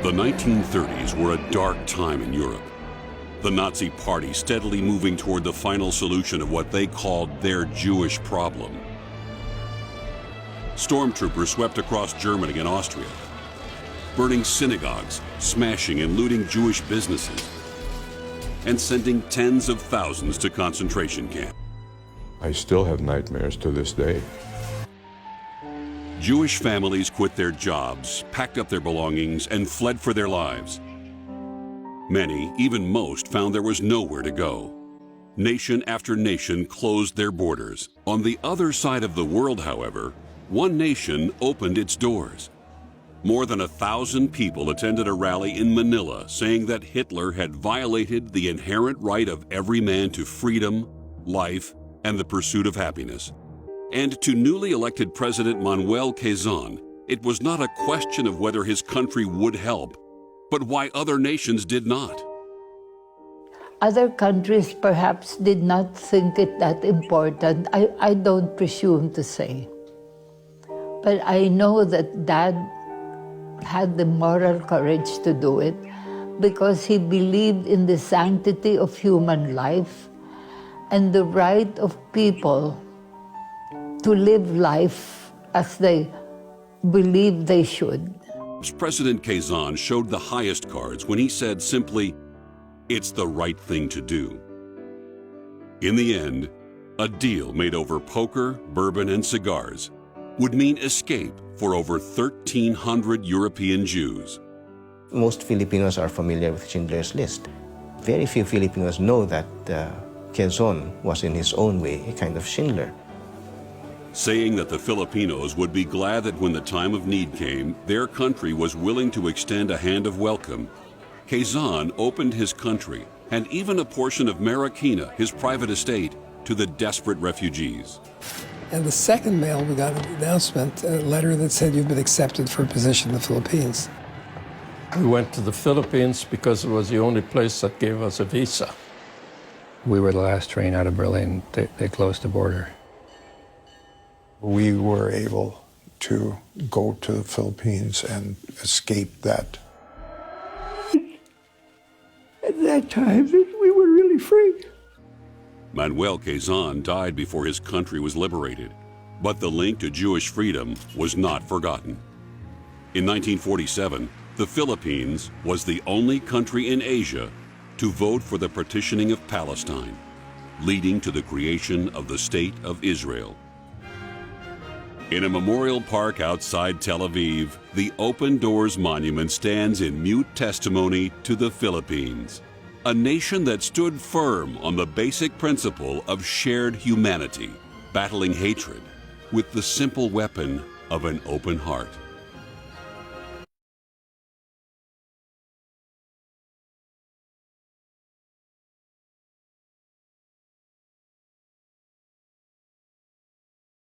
The 1930s were a dark time in Europe. The Nazi Party steadily moving toward the final solution of what they called their Jewish problem. Stormtroopers swept across Germany and Austria, burning synagogues, smashing and looting Jewish businesses, and sending tens of thousands to concentration camps. I still have nightmares to this day. Jewish families quit their jobs, packed up their belongings, and fled for their lives. Many, even most, found there was nowhere to go. Nation after nation closed their borders. On the other side of the world, however, one nation opened its doors. More than 1,000 people attended a rally in Manila saying that Hitler had violated the inherent right of every man to freedom, life, and the pursuit of happiness. And to newly elected President Manuel Quezon, it was not a question of whether his country would help, but why other nations did not. Other countries perhaps did not think it that important. I don't presume to say. But I know that Dad had the moral courage to do it because he believed in the sanctity of human life and the right of people to live life as they believe they should. President Quezon showed the highest cards when he said simply, "It's the right thing to do." In the end, a deal made over poker, bourbon, and cigars would mean escape for over 1,300 European Jews. Most Filipinos are familiar with Schindler's List. Very few Filipinos know that Quezon was in his own way a kind of Schindler. Saying that the Filipinos would be glad that when the time of need came, their country was willing to extend a hand of welcome, Quezon opened his country and even a portion of Marikina, his private estate, to the desperate refugees. And the second mail, we got an announcement, a letter that said you've been accepted for a position in the Philippines. We went to the Philippines because it was the only place that gave us a visa. We were the last train out of Berlin. They closed the border. We were able to go to the Philippines and escape that. At that time, we were really free. Manuel Quezon died before his country was liberated, but the link to Jewish freedom was not forgotten. In 1947, the Philippines was the only country in Asia to vote for the partitioning of Palestine, leading to the creation of the State of Israel. In a memorial park outside Tel Aviv, the Open Doors Monument stands in mute testimony to the Philippines, a nation that stood firm on the basic principle of shared humanity, battling hatred with the simple weapon of an open heart.